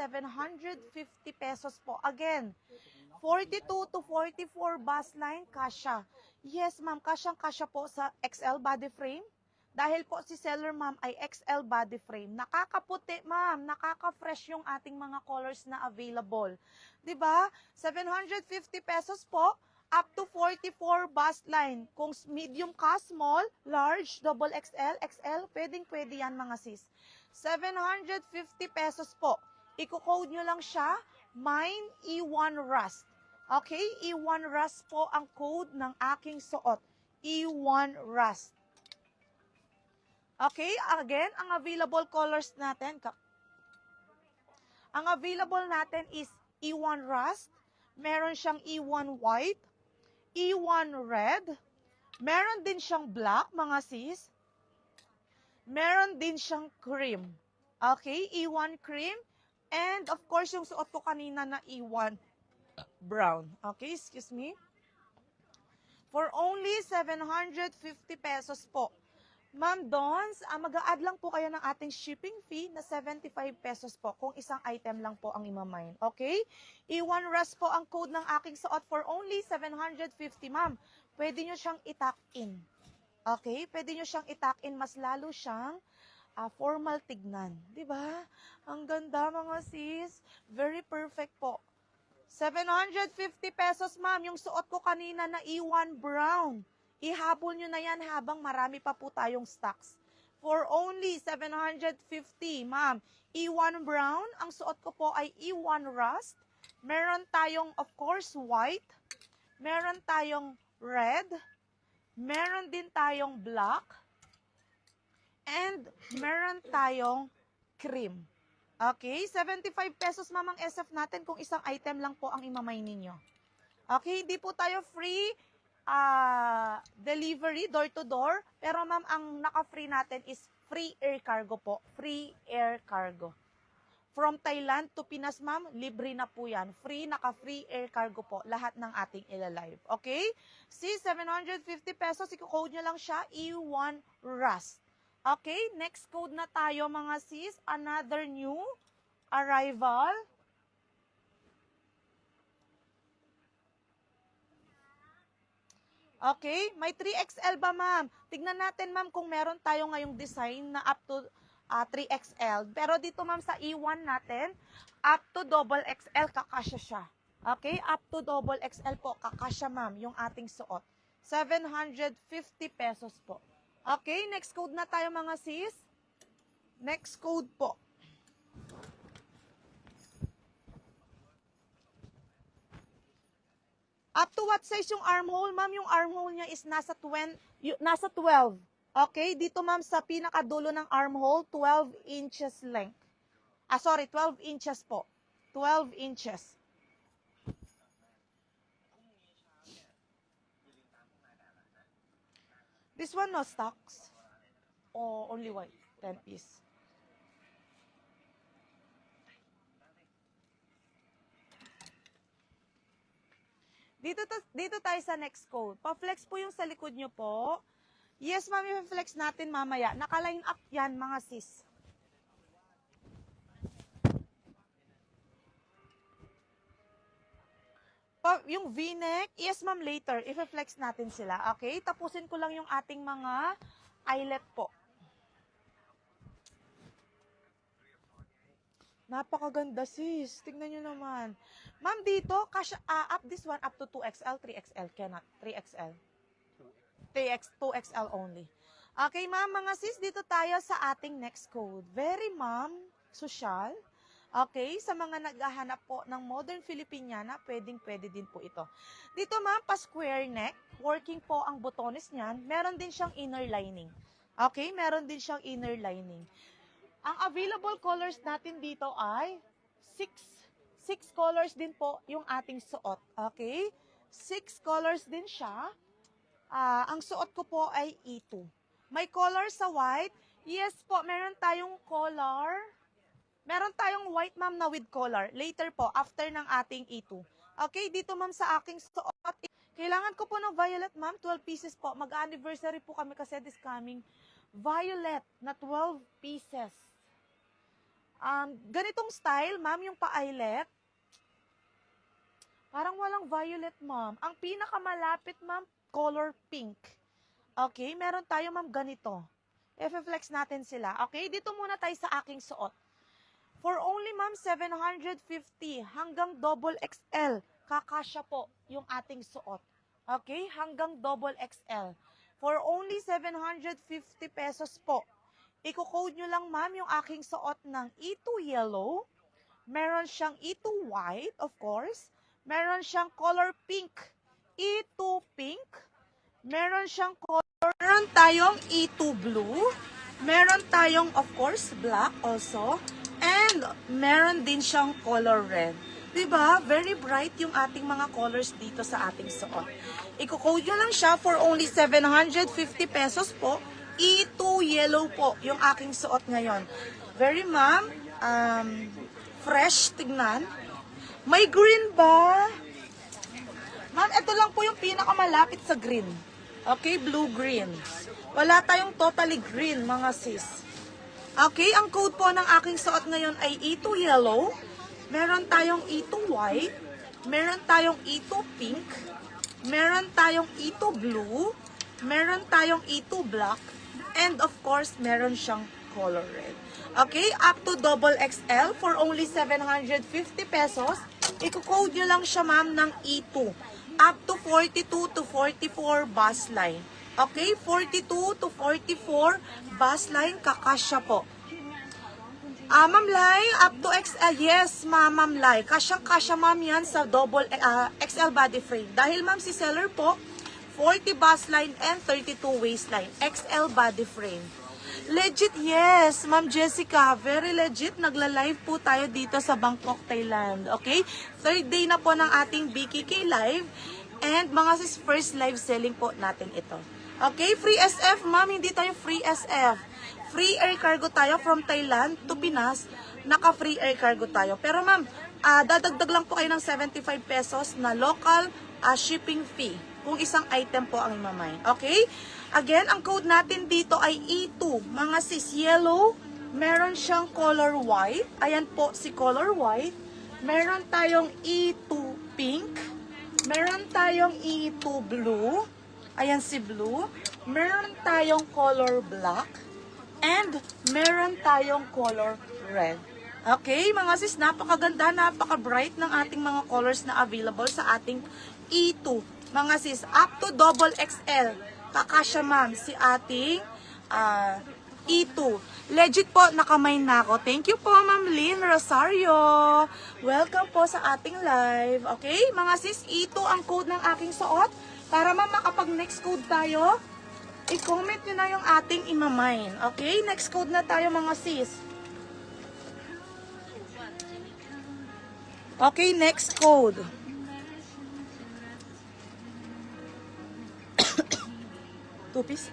750 pesos po. Again, 42 to 44 bust line, kasya. Yes, ma'am, kasyang-kasya po sa XL body frame. Dahil po si seller, ma'am, ay XL body frame. Nakakaputi, ma'am. Nakaka-fresh yung ating mga colors na available. 'Di ba? 750 pesos po, up to 44 bust line. Kung medium ka, small, large, double XL, XL, pwedeng-pwede yan, mga sis. 750 pesos po. Iko-code nyo lang siya, Mine E1 Rust. Okay? E1 Rust po ang code ng aking suot. E1 Rust. Okay, again, ang available colors natin, ang available natin is E1 Rust, meron siyang E1 White, E1 Red, meron din siyang black, mga sis, meron din siyang cream. Okay, E1 cream, and of course, yung suot ko kanina na E1 brown. Okay, excuse me. For only 750 pesos po. Ma'am Dons, mag-a-add lang po kayo ng ating shipping fee na 75 pesos po kung isang item lang po ang imamine. Okay? E1 Rust po ang code ng aking suot for only 750, ma'am. Pwede nyo siyang i-tuck in. Okay? Pwede nyo siyang i-tuck in. Mas lalo siyang formal tignan. Diba? Ang ganda, mga sis. Very perfect po. 750 pesos, ma'am. Yung suot ko kanina na E1 brown. Ihabol nyo na yan habang marami pa po tayong stocks. For only 750, ma'am. E1 brown, ang suot ko po ay E1 Rust. Meron tayong, of course, white. Meron tayong red. Meron din tayong black. And meron tayong cream. Okay, 75 pesos, ma'am, ang SF natin kung isang item lang po ang imamay ninyo. Okay, hindi po tayo free delivery, door to door. Pero ma'am, ang naka-free natin is free air cargo po. Free air cargo. From Thailand to Pinas, ma'am, libre na po yan. Free, naka-free air cargo po. Lahat ng ating ilalive. Okay? See, 750 pesos, i-code nyo lang siya, E1 Rust. Okay? Next code na tayo, mga sis. Another new arrival. Okay? May 3XL ba, ma'am? Tignan natin, ma'am, kung meron tayo ngayong design na up to 3XL. Pero dito, ma'am, sa E1 natin, up to double XL, kakasya siya. Okay? Up to double XL po, kakasya, ma'am, yung ating suot. 750 pesos po. Okay? Next code na tayo, mga sis. Next code po. Up to what size yung armhole, ma'am? Yung armhole niya is nasa 12. Okay? Dito, ma'am, sa pinakadulo ng armhole, 12 inches length. 12 inches po. 12 inches. This one no stocks? Or only white? 10 piece. Dito tayo sa next code. Pa-flex po yung sa likod nyo po. Yes, ma'am, i-flex natin mamaya. Naka-line up yan, mga sis. Yung V-neck, yes, ma'am, later. I-flex natin sila. Okay? Tapusin ko lang yung ating mga eyelet po. Napakaganda, sis. Tignan nyo naman. Ma'am, dito, up this one, up to 2XL, 3XL. Cannot. 3XL. 2XL only. Okay, ma'am, mga sis, dito tayo sa ating next code. Very, ma'am, social. Okay, sa mga naghahanap po ng modern Filipiniana, pwedeng-pwede din po ito. Dito, ma'am, pa-square neck. Working po ang botones niyan. Meron din siyang inner lining. Okay, meron din siyang inner lining. Ang available colors natin dito ay 6 colors din po yung ating suot. Okay? 6 colors din siya. Ang suot ko po ay E2. May color sa white. Yes po, meron tayong color. Meron tayong white, ma'am, na with color. Later po, after ng ating E2. Okay, dito, ma'am, sa aking suot. Kailangan ko po ng violet, ma'am. 12 pieces po. Mag-anniversary po kami kasi this coming violet na 12 pieces. Ganitong style, ma'am, yung pa-eyelet. Parang walang violet, ma'am. Ang pinakamalapit, ma'am, color pink. Okay, meron tayo, ma'am, ganito. I-flex natin sila. Okay, dito muna tayo sa aking suot. For only, ma'am, 750 hanggang double XL. Kakasya po yung ating suot. Okay, hanggang double XL. For only 750 pesos po. Iko-code nyo lang, ma'am, yung aking suot ng E2 yellow. Meron siyang E2 white, of course. Meron siyang color pink. E2 pink. Meron siyang color. Meron tayong E2 blue. Meron tayong, of course, black also. And meron din siyang color red. Diba? Very bright yung ating mga colors dito sa ating suot. Iko-code nyo lang siya for only 750 pesos po. E2 yellow po yung aking suot ngayon. Very, ma'am, fresh, tignan. May green ba? Ma'am, ito lang po yung pinakamalapit sa green. Okay, blue-green. Wala tayong totally green, mga sis. Okay, ang code po ng aking suot ngayon ay E2 yellow. Meron tayong E2 white. Meron tayong E2 pink. Meron tayong E2 blue. Meron tayong E2 black. And of course, meron siyang color red. Okay, up to double XL for only 750 pesos. Iko-code nyo lang siya, ma'am, ng E2. Up to 42 to 44 bus line. Okay, 42 to 44 bus line, kakasya po. Ma'am Lai, up to XL, yes, ma'am Lai. Kasyang-kasya, ma'am, yan sa double XL body frame. Dahil, ma'am, si seller po, 40 bus line and 32 waistline. XL body frame. Legit, yes, Ma'am Jessica. Very legit. Nagla-live po tayo dito sa Bangkok, Thailand. Okay? Third day na po ng ating BKK live. And mga sis, first live selling po natin ito. Okay? Free SF, ma'am. Hindi tayo free SF. Free air cargo tayo from Thailand to Pinas. Naka-free air cargo tayo. Pero ma'am, dadagdag lang po kayo ng 75 pesos na local shipping fee. Kung isang item po ang imamay. Okay? Again, ang code natin dito ay E2. Mga sis, yellow. Meron siyang color white. Ayan po si color white. Meron tayong E2 pink. Meron tayong E2 blue. Ayan si blue. Meron tayong color black. And meron tayong color red. Okay, mga sis, napakaganda, napaka-bright ng ating mga colors na available sa ating E2. Mga sis, up to double XL. Kakasya, ma'am, si ating E2. Legit po, nakamay na ako. Thank you po, Ma'am Lynn Rosario. Welcome po sa ating live. Okay, mga sis, E2 ang code ng aking suot. Para ma'am, makapag next code tayo, i-comment nyo na yung ating imamine. Okay, next code na tayo, mga sis. Okay, next code. Two piece.